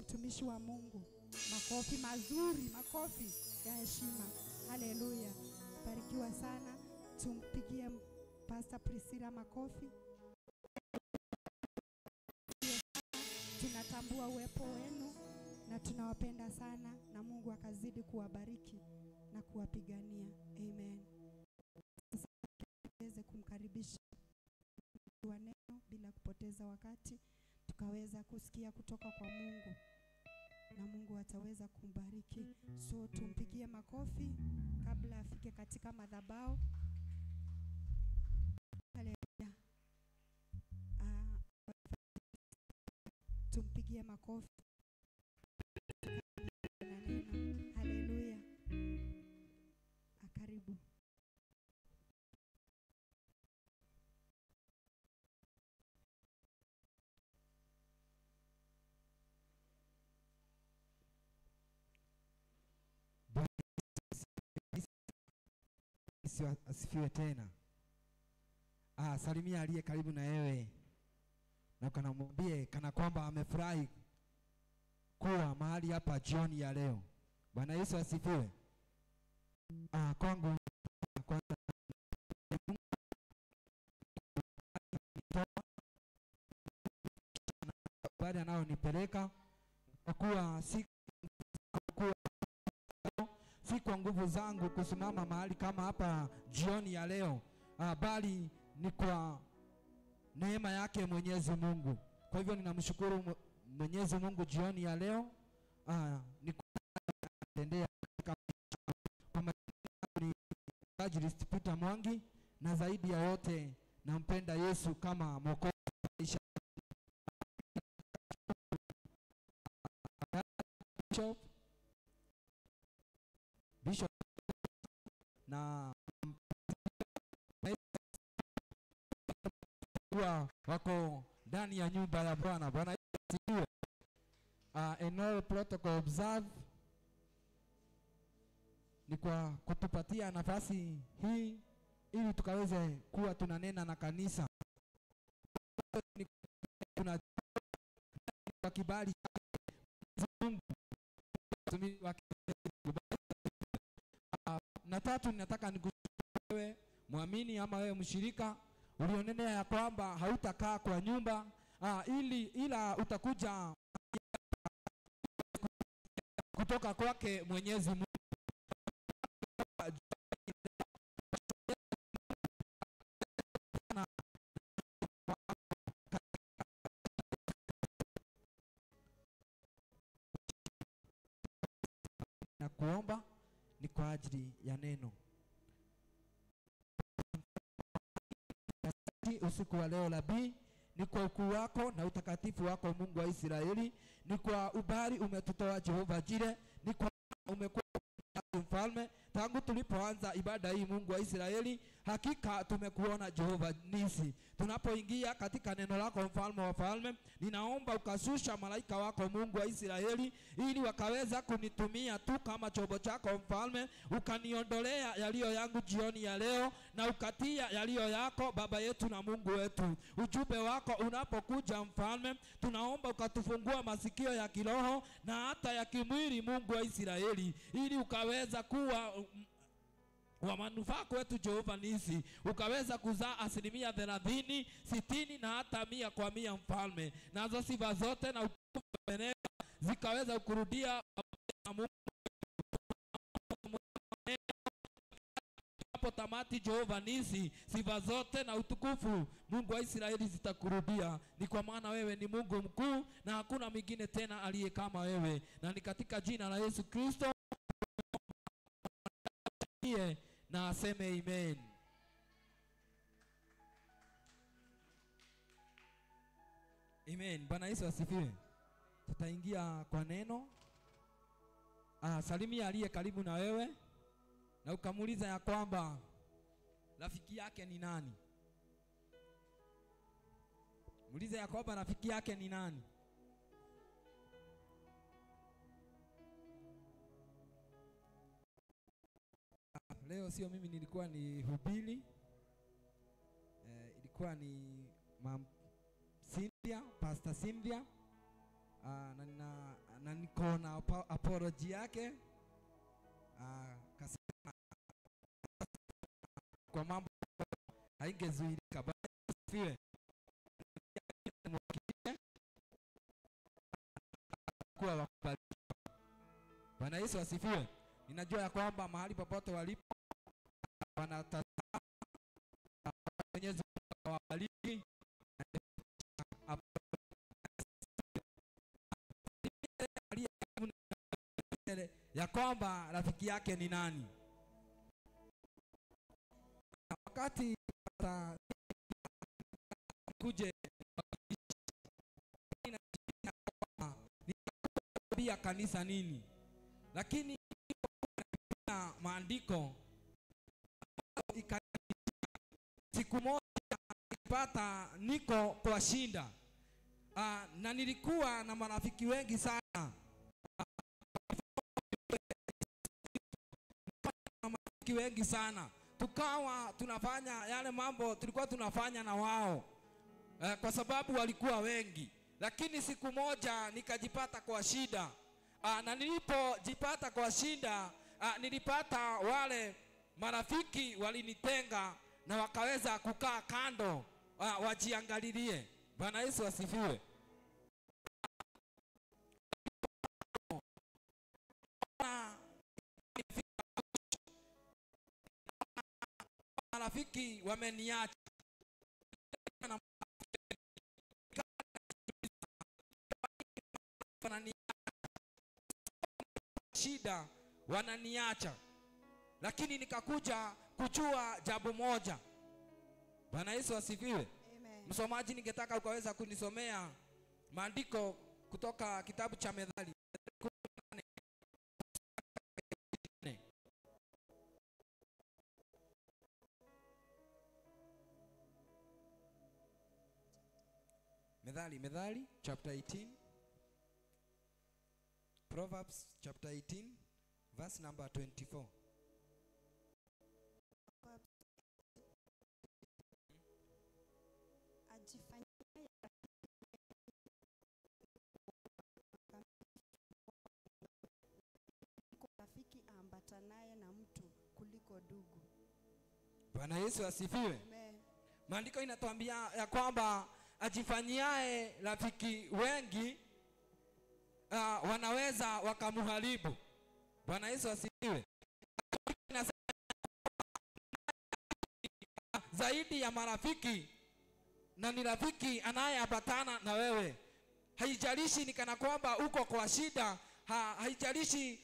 mtumishi wa Mungu. Makofi mazuri, makofi ya heshima. Haleluya. Barikiwa sana. Tumpigie Pastor Priscilla makofi. Tunatambua uwepo wenu na tunawapenda sana, na Mungu akazidi kuwabariki na kuwapigania. Amen. Sasa tuweze kumkaribisha wa neno bila kupoteza wakati, tukaweza kusikia kutoka kwa Mungu na Mungu ataweza kumbariki. So tumpigie makofi kabla afike katika madhabahu. Haleluya. Tumpigie makofi. Haleluya. Karibu. Asifiwe tena. Salimia aliye karibu na wewe na kanamwambie kana kwamba amefurahi kuwa mahali hapa jioni ya leo. Bwana Yesu asifiwe. Kwangu kwanza baada nao nipeleka kwa kuwa si kwa nguvu zangu kusimama mahali kama hapa jioni ya leo, bali ni kwa neema yake Mwenyezi Mungu. Kwa hivyo ninamshukuru Mwenyezi Mungu jioni ya leo, ni kutendea kama ni Evangelist Peter Mwangi, na zaidi ya yote nampenda Yesu kama mwokozi wa maisha. Bishop na wako ndani ya nyumba ya Bwana. Bwana asifiwe. And all protocol observe, ni kwa kutupatia nafasi hii ili tukaweze kuwa tunanena na kanisa. Tuna kwa kibali Mungu. Na tatu, ninataka nikushukuru wewe muamini ama wewe mshirika ulionenea ya kwamba hautakaa kwa nyumba ila utakuja kutoka kwake Mwenyezi Mungu. Na kuomba ni kwa ajili ya neno. Usiku wa leo Nabii, ni kwa ukuu wako na utakatifu wako Mungu wa Israeli, ni kwa ubari umetutoa Jehova Jire, ni kwa umekuwa mfalme tangu tulipoanza ibada hii Mungu wa Israeli. Hakika tumekuona Jehova Nisi. Tunapoingia katika neno lako mfalme wa falme, ninaomba ukashusha malaika wako Mungu wa Israeli ili wakaweza kunitumia tu kama chombo chako mfalme, ukaniondolea yaliyo yangu jioni ya leo na ukatia yaliyo yako Baba yetu na Mungu wetu. Ujumbe wako unapokuja mfalme, tunaomba ukatufungua masikio ya kiroho na hata ya kimwili Mungu wa Israeli, ili ukaweza kuwa wa manufaa kwetu Jehova Nisi, ukaweza kuzaa 30%, 60 na hata 100 kwa 100 mfalme, nazo sifa zote na utukufu zikaweza kurudia Mungu hapo tamati. Jehova Nisi, sifa zote na utukufu Mungu wa Israeli zitakurudia, ni kwa maana wewe ni Mungu mkuu na hakuna mwingine tena aliye kama wewe, na ni katika jina la Yesu Kristo na aseme amen. Amen. Bwana Yesu asifiwe. Tutaingia kwa neno. Salimia aliye karibu na wewe na ukamuuliza ya kwamba rafiki yake ni nani. Muulize ya kwamba rafiki yake ni nani. Leo sio mimi nilikuwa ni hubiri, ilikuwa ni Cynthia, Pastor Cynthia, na niko na apology yake. Kasema kwa mambo haingezuilika basi kuwa wakubali. Bwana Yesu asifiwe. Ninajua ya kwamba mahali popote walipo wanatazama, Mwenyezi Mungu awabariki. Ya kwamba rafiki yake ni nani. Wakati kuje pia kanisa nini, lakini maandiko siku moja nilipata niko kwa shinda, na nilikuwa na marafiki wengi sana, wengi sana, tukawa tunafanya yale mambo tulikuwa tunafanya na wao, kwa sababu walikuwa wengi. Lakini siku moja nikajipata kwa shida, na nilipojipata kwa shida, nilipata wale marafiki walinitenga na wakaweza kukaa kando, wajiangalilie. Bwana Yesu asifiwe. Marafiki wameniacha shida, wananiacha. Lakini nikakuja kujua jambo moja. Bwana Yesu asifiwe. Amen. Msomaji, ningetaka ukaweza kunisomea maandiko kutoka kitabu cha Methali. Methali chapter 18, Proverbs chapter 18 verse number 24. Rafiki ambatanaye na mtu kuliko ndugu. Bwana Yesu asifiwe. Amen. Maandiko inatuambia ya kwamba ajifanyiae rafiki wengi wanaweza wakamuharibu. Bwana Yesu asifiwe. Zaidi ya marafiki, na ni rafiki anayeambatana na wewe. Haijalishi ni kana kwamba uko kwa shida, haijalishi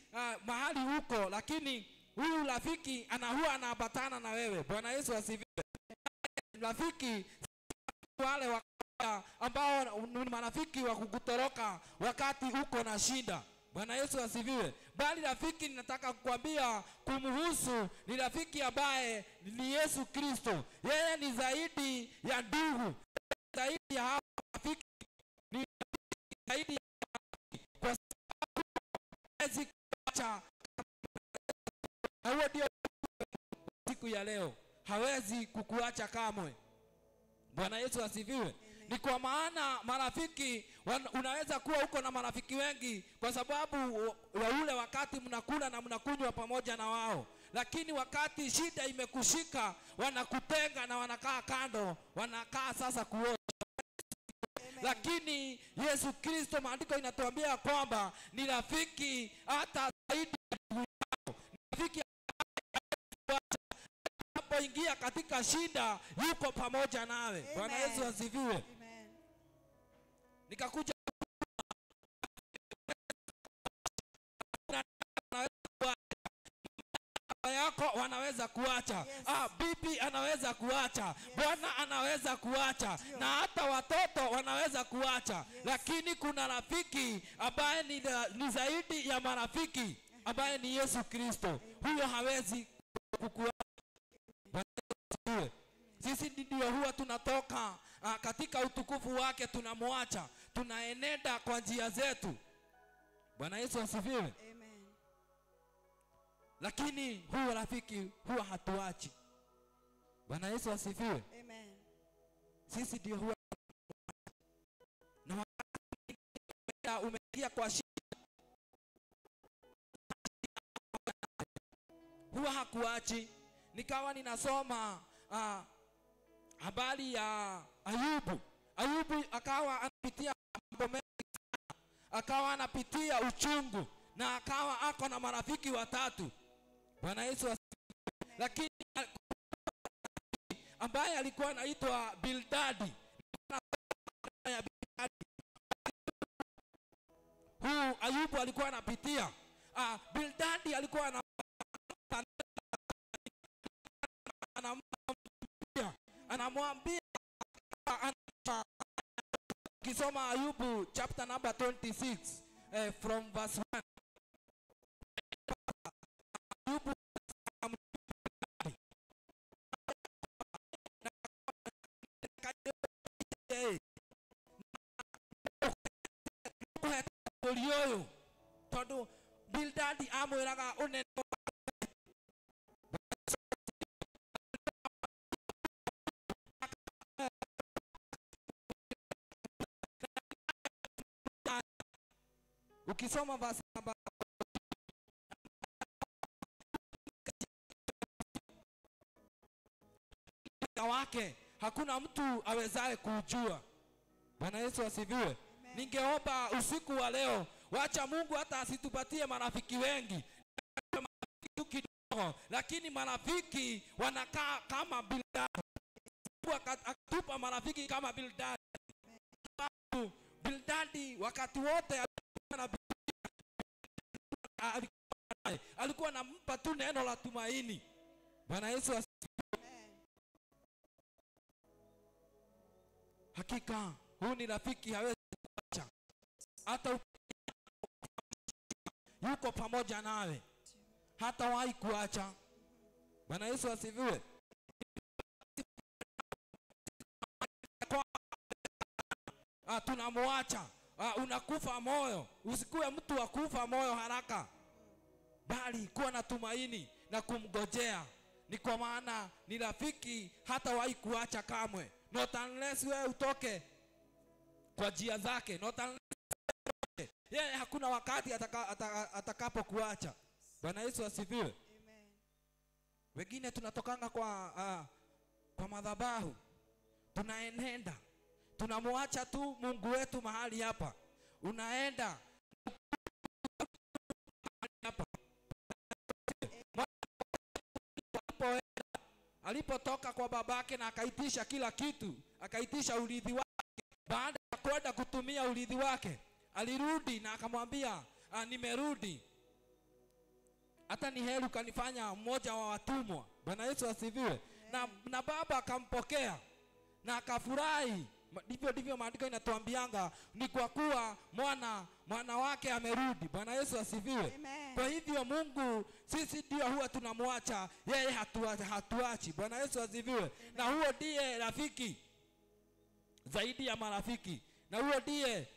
mahali uko, lakini huyu rafiki huwa anaambatana na wewe. Bwana Yesu asifiwe. Rafiki wale ambao ni marafiki wa kukutoroka wakati uko na shida. Bwana Yesu asifiwe. Bali rafiki ninataka kukwambia kumhusu ni rafiki ambaye ni Yesu Kristo. Yeye ni zaidi ya ndugu, zaidi ya hao rafiki, ni zaidi ya rafiki, kwa sababu hawezi kuacha. Huo ndio siku ya leo, hawezi kukuacha kamwe. Bwana Yesu asifiwe. Ni kwa maana marafiki, unaweza kuwa uko na marafiki wengi kwa sababu wa ule wakati mnakula na mnakunywa pamoja na wao, lakini wakati shida imekushika wanakutenga na wanakaa kando, wanakaa sasa kuosha. Lakini Yesu Kristo, maandiko inatuambia kwamba ni rafiki hata zaidi ya ndugu yako. Rafiki unapoingia katika shida yuko pamoja nawe. Bwana Yesu asifiwe. Nikakuja yako wanaweza kuacha, yes. Bibi anaweza kuacha, yes. Bwana anaweza kuacha, yes. Na hata watoto wanaweza kuacha, yes. Lakini kuna rafiki ambaye ni zaidi ya marafiki, ambaye ni Yesu Kristo. Huyo hawezi kukuacha. Sisi ndio huwa tunatoka katika utukufu wake, tunamwacha, tunaenenda kwa njia zetu. Bwana Yesu asifiwe. Amen. Lakini huyo rafiki huwa hatuachi. Bwana Yesu asifiwe. Amen. Sisi ndio huwa na umeingia kwa shida, huwa hakuachi. Nikawa ninasoma habari ya Ayubu. Ayubu akawa anapitia mambo mengi sana, akawa anapitia uchungu, na akawa ako na marafiki watatu. Bwana Yesu asifiwe. Lakini ambaye alikuwa anaitwa Bildadi, huu Ayubu alikuwa anapitia. Bildadi alikuwa anamwambia, kisoma Ayubu chapter number 26 from verse 1. Ayubu Olioyo todo Bildadi amwiraga unene ukisoma verse wake hakuna mtu awezaye kujua. Bwana Yesu asifiwe. Ningeomba usiku wa leo, wacha Mungu hata asitupatie marafiki wengi, lakini marafiki wanakaa kama Bildadi. Akatupa marafiki kama Bildadi. Bildadi wakati wote alikuwa anampa tu neno la tumaini. Bwana Yesu asifiwe. Hakika huu ni rafiki hawezi kuacha, hata yuko pamoja nawe, hata wahi kuacha. Bwana Yesu asifiwe. Tunamuacha, unakufa moyo. Usikuwe mtu wa kufa moyo haraka, bali kuwa na tumaini na kumgojea. Ni kwa maana ni rafiki hata wahi kuacha kamwe, not unless wewe utoke kwa njia zake, not unless yeye hakuna wakati atakapo kuacha. Bwana Yesu asifiwe. Amen. Wengine tunatokanga kwa madhabahu, tunaenenda, tunamuacha tu Mungu wetu mahali hapa, unaenda hapa. Alipotoka kwa babake na akaitisha kila kitu, akaitisha urithi wake, baada ya kwenda kutumia urithi wake, alirudi na akamwambia, nimerudi, hata ni heri kanifanya mmoja wa watumwa. Bwana Yesu asifiwe. Na baba akampokea na akafurahi. Ndivyo maandiko inatuambianga, ni kwa kuwa mwana wake amerudi. Bwana Yesu asifiwe. Amen. Kwa hivyo Mungu sisi ndio huwa tunamwacha, yeye hatuachi. Bwana Yesu asifiwe. Na huo ndiye rafiki zaidi ya marafiki, na huo ndiye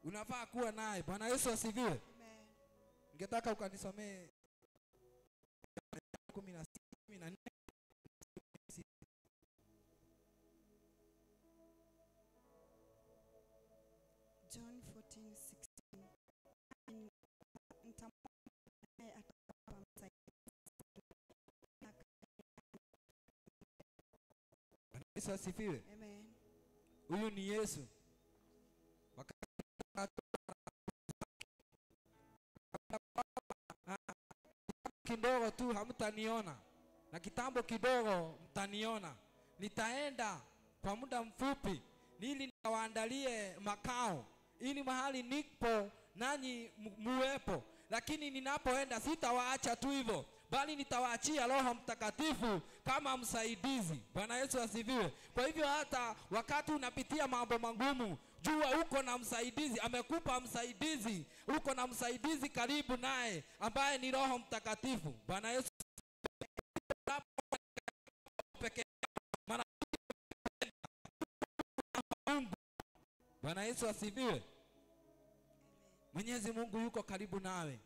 unafaa kuwa naye. Bwana Yesu asifiwe. Amen. Ningetaka ukanisomee 16:14. John 14:16. Yesu asifiwe. Amen. Huyu ni Yesu. Kidogo tu hamtaniona, na kitambo kidogo mtaniona. Nitaenda kwa muda mfupi ili nikawaandalie makao, ili mahali nipo nanyi muwepo. Lakini ninapoenda sitawaacha tu hivyo, bali nitawaachia Roho Mtakatifu kama msaidizi. Bwana Yesu asifiwe. Kwa hivyo hata wakati unapitia mambo magumu, jua uko na msaidizi, amekupa msaidizi, uko na msaidizi karibu naye ambaye ni Roho Mtakatifu. Bwana Yesu pekee. Bwana Yesu asifiwe. Mwenyezi Mungu yuko karibu nawe,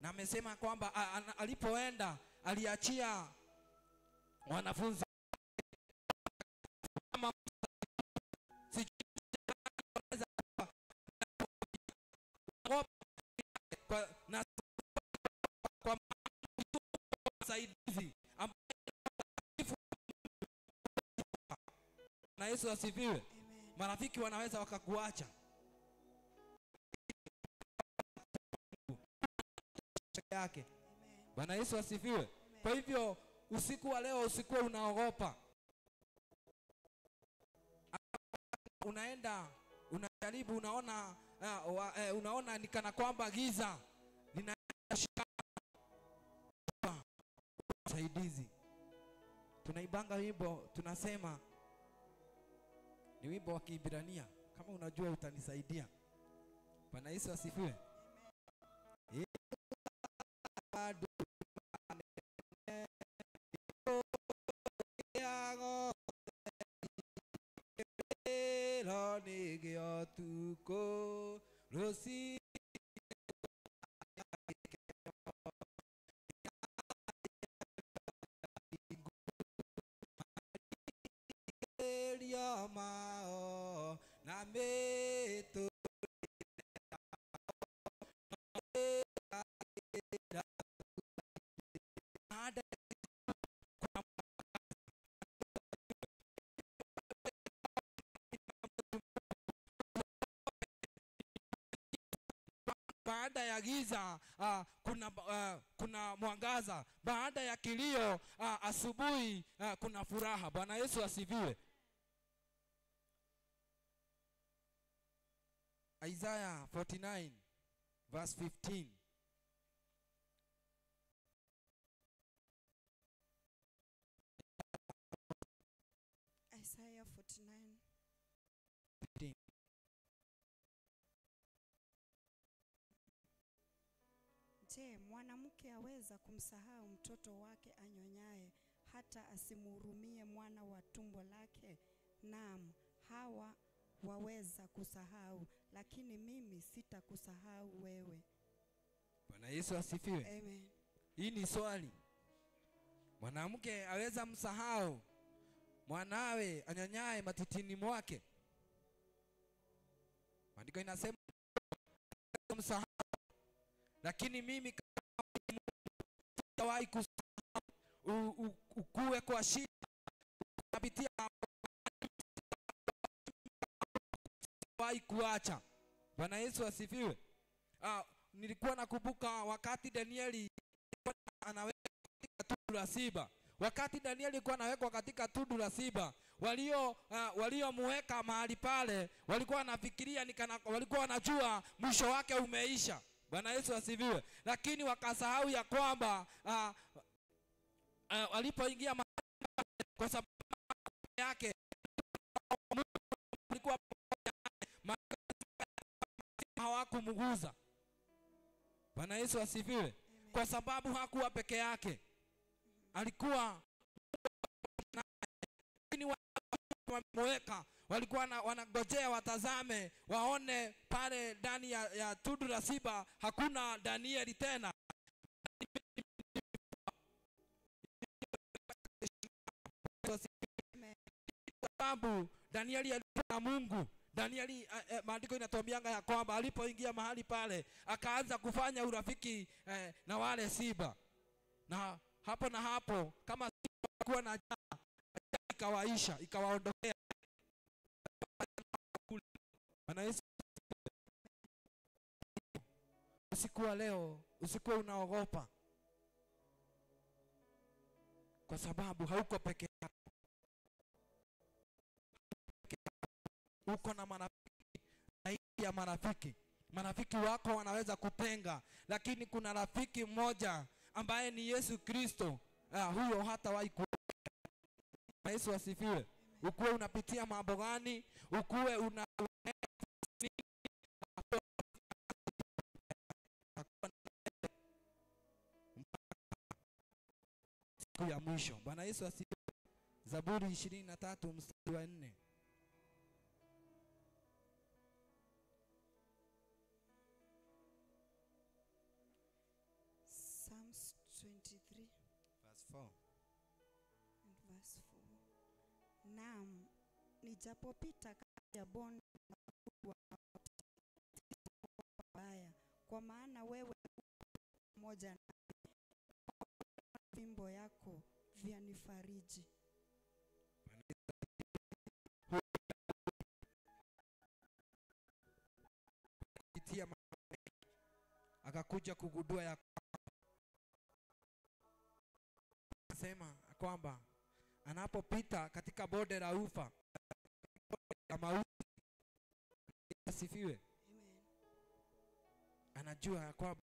na amesema kwamba alipoenda aliachia wanafunzi kama sijui anaweza kwa na kwa msaidizi na Yesu asifiwe. Marafiki wanaweza wakakuacha yake. Bwana Yesu asifiwe. Kwa hivyo usiku wa leo usikuwe unaogopa. Unaenda unajaribu, unaona ni kana kwamba giza linakushika msaidizi. Tunaibanga wimbo tunasema ni wimbo wa Kiebrania, kama unajua utanisaidia. Bwana Yesu asifiwe. Tuko rosi mao na meto baada ya giza kuna mwangaza, baada ya kilio asubuhi kuna furaha. Bwana Yesu asifiwe. Isaiah 49 verse 15. Isaiah 49 15. Je, mwanamke aweza kumsahau mtoto wake anyonyaye, hata asimhurumie mwana wa tumbo lake? Naam, hawa waweza kusahau, lakini mimi sitakusahau wewe. Bwana Yesu asifiwe. Amen. Hii ni swali. Mwanamke aweza msahau mwanawe anyonyaye matitini mwake? Maandiko inasema msahau, lakini mimi sitawahi kusahau. Ukue kwa shida kupitia sitawahi kuacha. Bwana Yesu asifiwe. Nilikuwa nakumbuka wakati Danieli anawekwa katika tundu la simba. Wakati Danieli alikuwa anawekwa katika tundu la simba, waliomuweka mahali pale walikuwa wanafikiria walikuwa wanajua mwisho wake umeisha. Bwana Yesu asifiwe. Lakini wakasahau ya kwamba walipoingia kwa sababu yake alikuwa hawakumguza. Bwana Yesu asifiwe. Kwa sababu hakuwa peke yake, alikuwa wameweka, walikuwa wanangojea watazame waone pale ndani ya tundu la simba hakuna Danieli tena. Sababu Danieli alikuwa na Mungu. Danieli maandiko inatuambianga ya kwamba alipoingia mahali pale akaanza kufanya urafiki na wale simba, na hapo kama kuwa na ikawaisha, ikawaondokea. Bwana Yesu, usiku wa leo usikuwe unaogopa, kwa sababu hauko peke yako. Uko na marafiki, zaidi ya marafiki. Marafiki wako wanaweza kutenga, lakini kuna rafiki mmoja ambaye ni Yesu Kristo. Huyo hatawahi ku. Yesu asifiwe. Ukuwe unapitia mambo gani, ukuwe una siku ya mwisho. Bwana Yesu asifiwe. Zaburi 23 mstari wa 4. Psalms 23 verse 4. and verse 4. Naam, nijapopita kati ya bonde la uvuli wa mauti, sitaogopa mabaya, kwa maana wewe pamoja na fimbo yako vyanifariji. Akakuja kugundua ya sema kwamba anapopita katika bonde la ufa ya mauti, asifiwe, anajua ya kwamba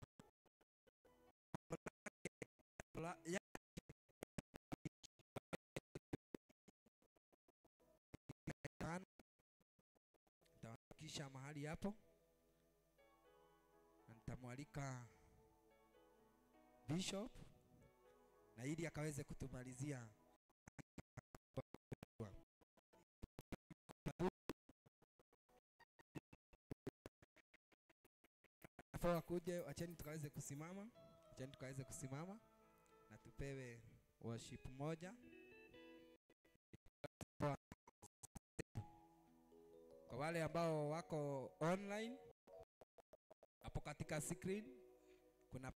nitawafikisha mahali hapo, na nitamwalika Bishop na ili akaweze kutumalizia afa kuje. Acheni tukaweze kusimama, na tupewe worship moja. Kwa wale ambao wako online hapo katika screen kuna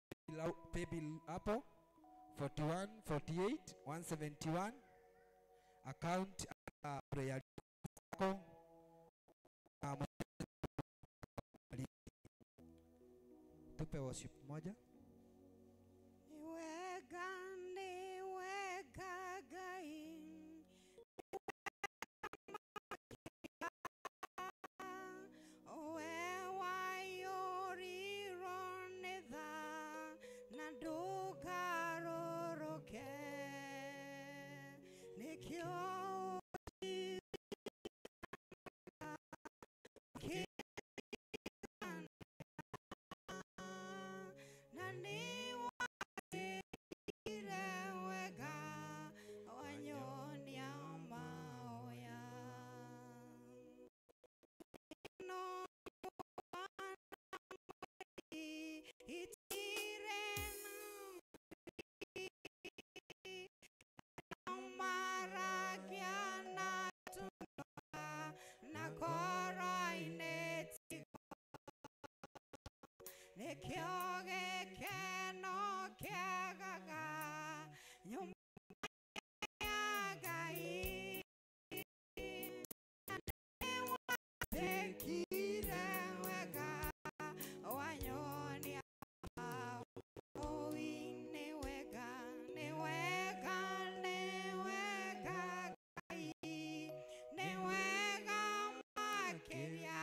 paybill hapo 41 48 171 account prayer yako. Tupe worship moja. Niweka gai Kyoge keno kyagaga nyumba yagai tekire wega wanyoni oine wega ne wega gai ne wega makeria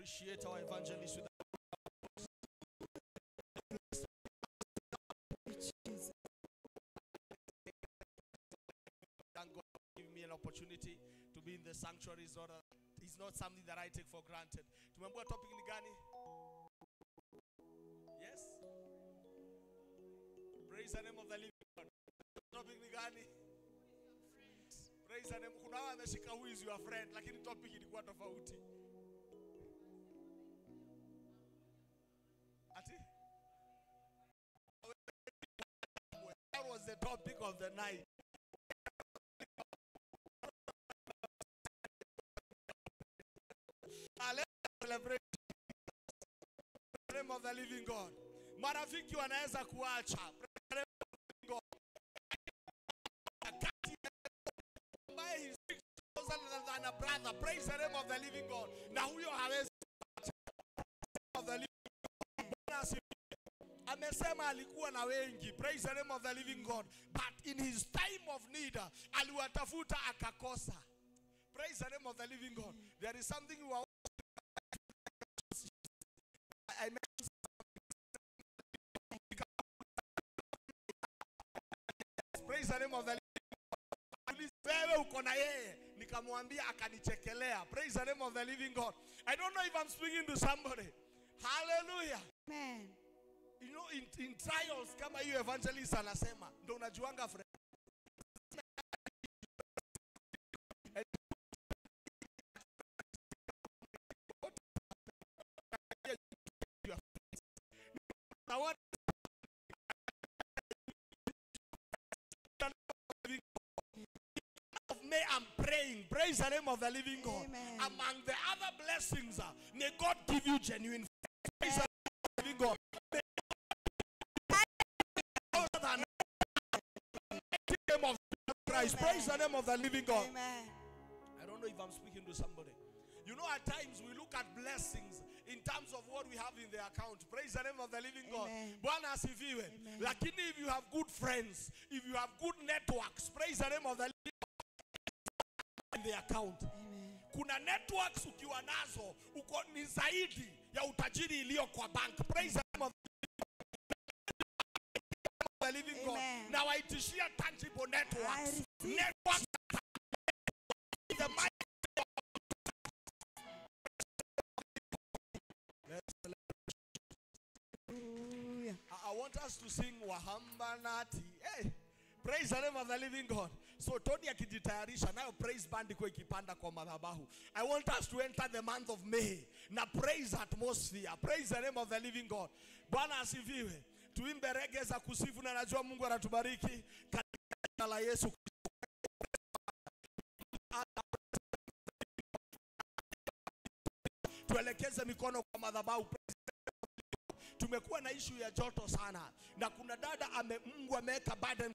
appreciate our evangelist with Jesus. thank God for giving me an opportunity to be in the sanctuary. It's not something that I take for granted. Tumembuwa topic ni gani? Yes? Praise the name of the living God. Topic ni gani? Praise the name. Kuna wao ameshika who is your friend, lakini topic ilikuwa tofauti. Ati? That was the topic of the night. Let's celebrate the name of the living God. Marafiki wanaweza kuacha. Praise the name of the living God. Ambaye he speaks than a brother. Praise the name of the living God. Na huyo hawezi kuacha. Of the living God. Amesema alikuwa na wengi. Praise the name of the living God. But in his time of need, aliwatafuta akakosa. Praise the name of the living God. There is something you are. I mentioned praise the name of the living God. Wewe uko na yeye, nikamwambia akanichekelea. Praise the name of the living God. I don't know if I'm speaking to somebody. Hallelujah. Amen. You know, in trials kama hiyo evangelist anasema, ndio unajuanga friend. May I'm praying, praise the name of the living God. Amen. Among the other blessings, may God give you genuine faith. Praise the living God. May the name of Christ. Praise the name of the living God. Amen. I don't know if I'm speaking to somebody. You know, at times we look at blessings in terms of what we have in the account. Praise the name of the living God. Bwana asifiwe. Lakini if you have good friends, if you have good networks, praise the name of the living God in the account. Amen. Kuna networks ukiwa nazo, uko ni zaidi ya utajiri iliyo kwa bank. Praise the name of the living God. Na waitishia tangible networks. Networks the mighty I want us to sing Wahamba Nati. Hey, praise the name of the living God. So Tony akijitayarisha nayo praise band iko ikipanda kwa madhabahu. I want us to enter the month of May na praise atmosphere. Praise the name of the living God. Bwana asifiwe. Tuimbe reggae za kusifu na najua Mungu anatubariki katika jina la Yesu. Tuelekeze mikono kwa madhabahu. Tumekuwa na issue ya joto sana na kuna dada Mungu ameweka burden.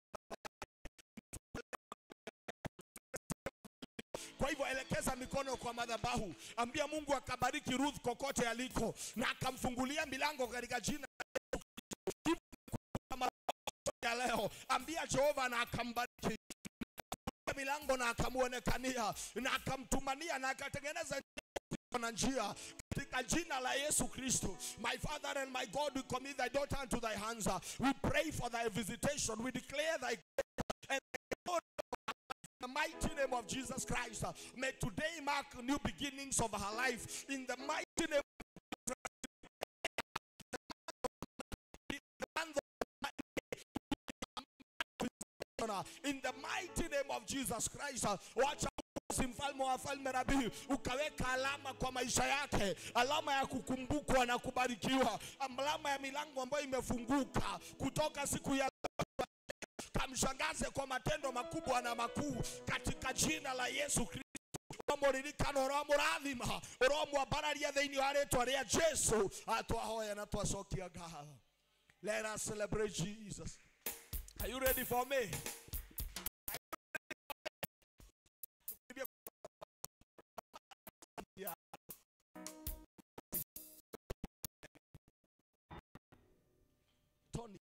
Kwa hivyo elekeza mikono kwa madhabahu. Ambia Mungu akabariki Ruth kokote aliko na akamfungulia milango katika jina la leo. Ambia Jehova na akambariki milango na akamuonekania na akamtumania na akatengeneza na njia katika jina la Yesu Kristo. My Father and my God, we commit thy daughter into thy hands. We pray for thy visitation. We declare thy and in the mighty name of Jesus Christ. May today mark new beginnings of her life in the mighty name in the mighty name of Jesus Christ. Watch mfalme wa falme Rabi, ukaweka alama kwa maisha yake, alama ya kukumbukwa na kubarikiwa, alama ya milango ambayo imefunguka kutoka siku ya kamshangaze kwa matendo makubwa na makuu katika jina la Yesu Kristo. Omoririkano romuradhima romu bararia theini waretwa ria Jesu atwahoya na twacokia ngaha. Let us celebrate Jesus. Are you ready for me? Tony.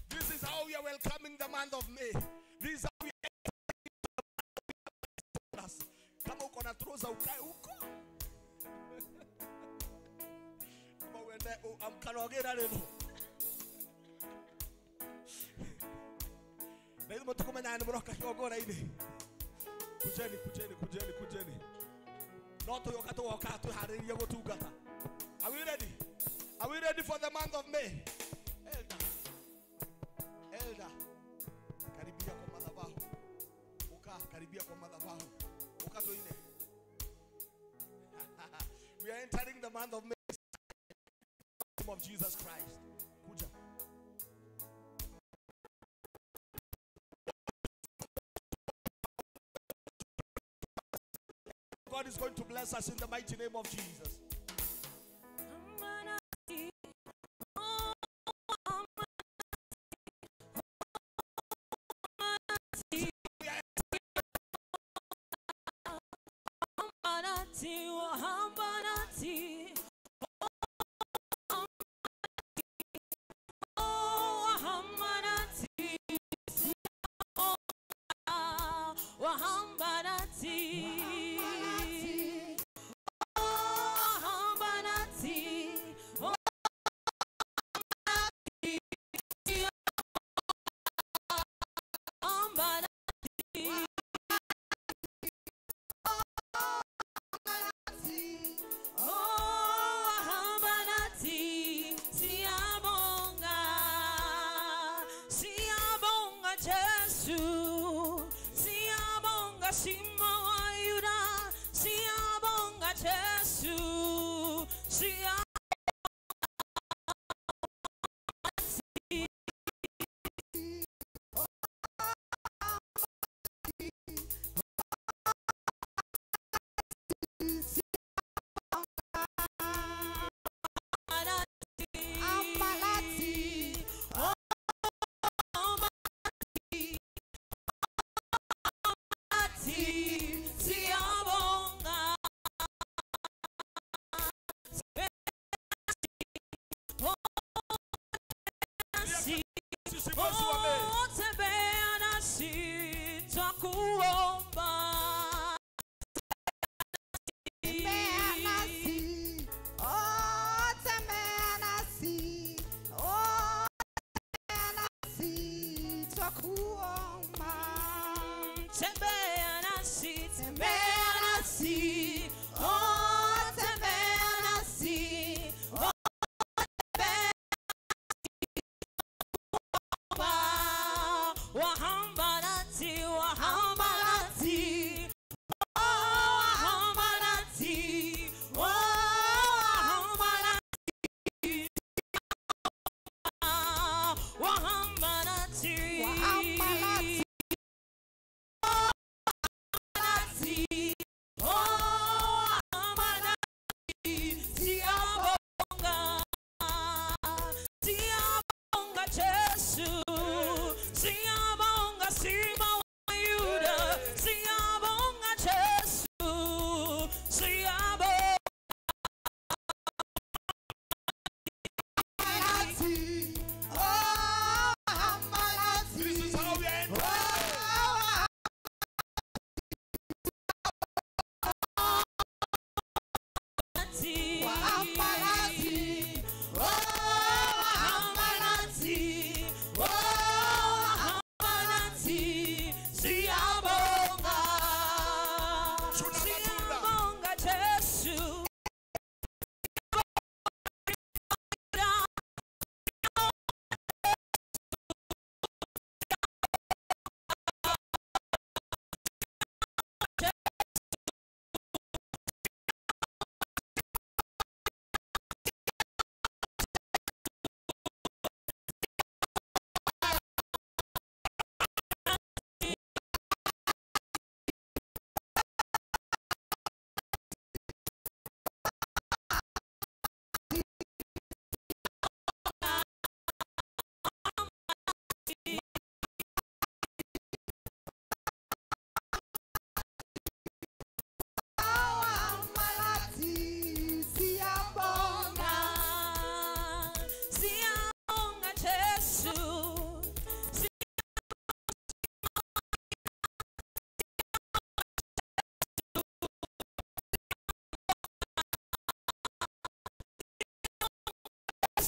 This is how we are welcoming the month of May. This is how we are. kama uko na trouser ukae huko. Kama uende amkanogera leo. Na hizo mtu kama nani broka kiogora ile. Kujeni. Not to yokato wakato hariria gotugata. Are we ready? Are we ready for the month of May? Elder. Karibia kwa madhabahu. Karibia kwa madhabahu. Ukato ine. We are entering the month of May. In the name of Jesus Christ. Kuja. God is going to bless us in the mighty name of Jesus.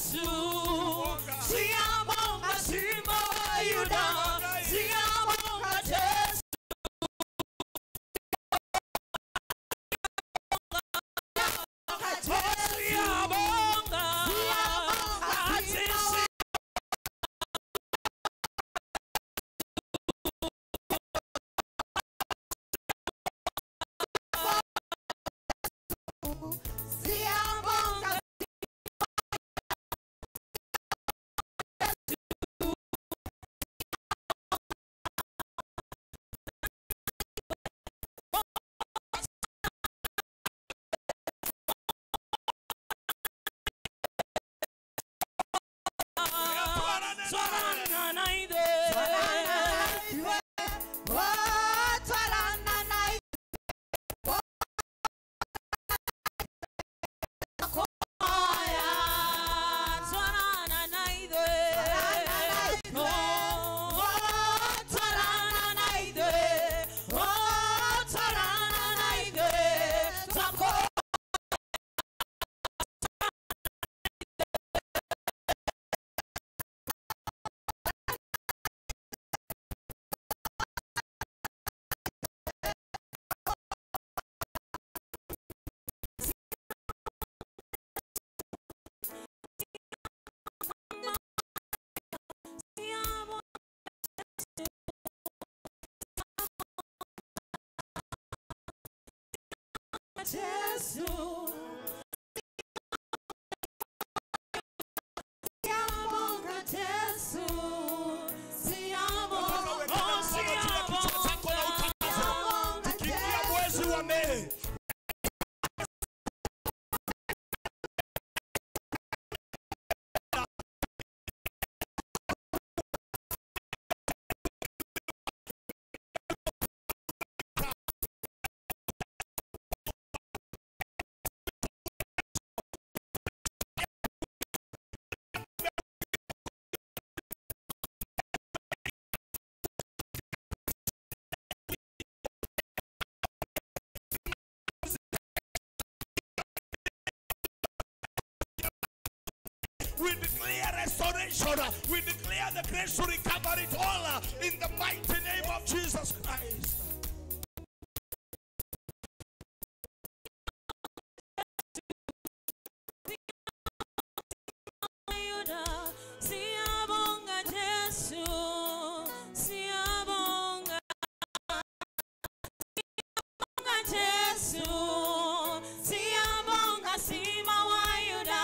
Yesu, siyabonga Simba wa Yuda, siyabonga Yesu. Yesu, siyabonga Yesu, siyabonga, tukiingia mwezi wa Mei, we declare restoration. We declare the grace to recover it all in the mighty name of Jesus Christ. siyabonga Yesu, siyabonga Yesu, siyabonga Simba wa Yuda,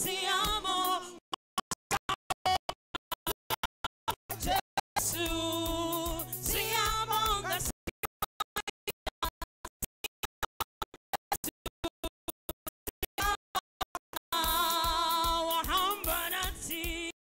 siyabonga Yesu, siyabonga wahambanati.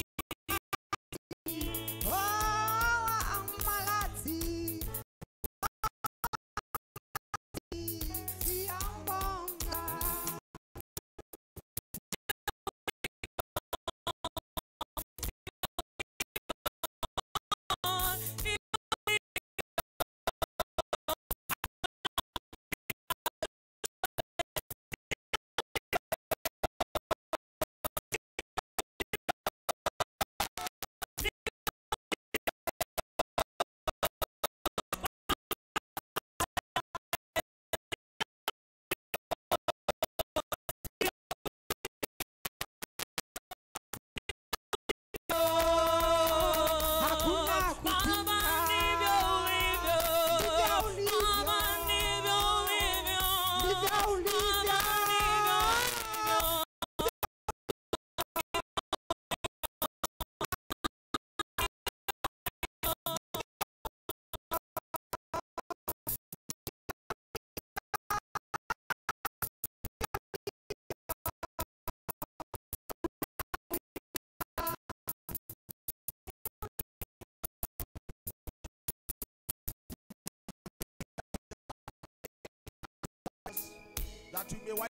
That we may wipe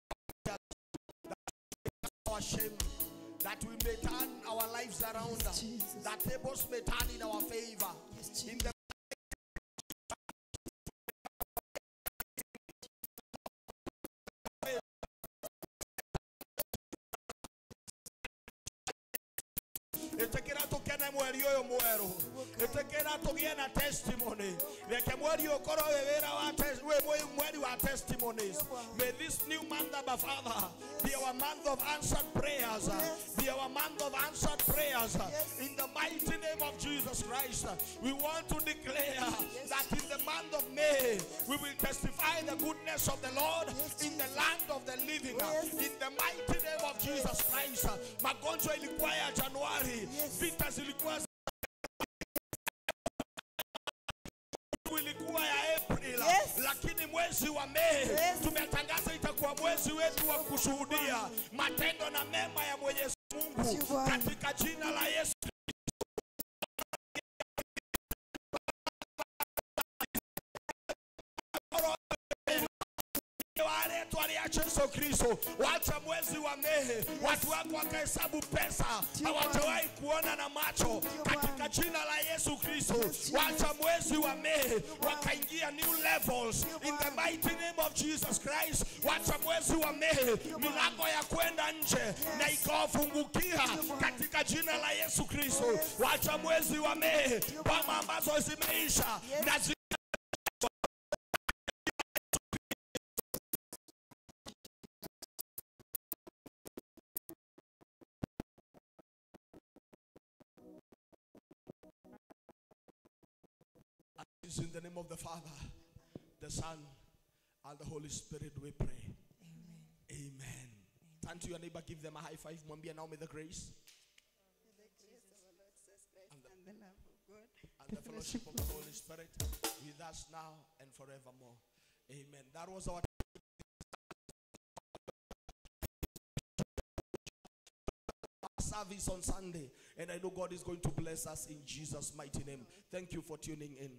our shame, that we may turn our lives around, that tables may turn in our favor. In the mweri uyu mweru itekera tugie na testimony reke mweri ukoro wira wa mweri wa testimonies. May this new month, Abba Father, be our month of answered prayers, be our month of answered prayers. In the mighty name of Jesus Christ, we want to declare that in the month of May we will testify the goodness of the Lord in the land of the living. In the mighty name of Jesus Christ. Magonjwa ilikuwa ya Januari, vita zilikuwa ilikuwa ya April, lakini mwezi wa Mei tumetangaza itakuwa mwezi wetu wa kushuhudia matendo na mema ya Mwenyezi Mungu katika jina la Yesu. Yesu Kristo, wacha mwezi wa Mei watu wako wakahesabu pesa hawajawahi kuona na macho katika jina la Yesu Kristo. Wacha mwezi wa Mei wakaingia new levels in the mighty name of Jesus Christ. Wacha mwezi wa Mei milango ya kwenda nje na ikawafungukia katika jina la Yesu Kristo. Wacha mwezi wa Mei kama ambazo zimeisha na in the name of the Father, the Son, and the Holy Spirit we pray. Amen. Amen. Turn to your neighbor, give them a high five. Mwambie now may the grace And the love of God and the fellowship of the Holy Spirit with us now and forevermore. Amen. That was our service on Sunday, and I know God is going to bless us in Jesus' mighty name. Thank you for tuning in.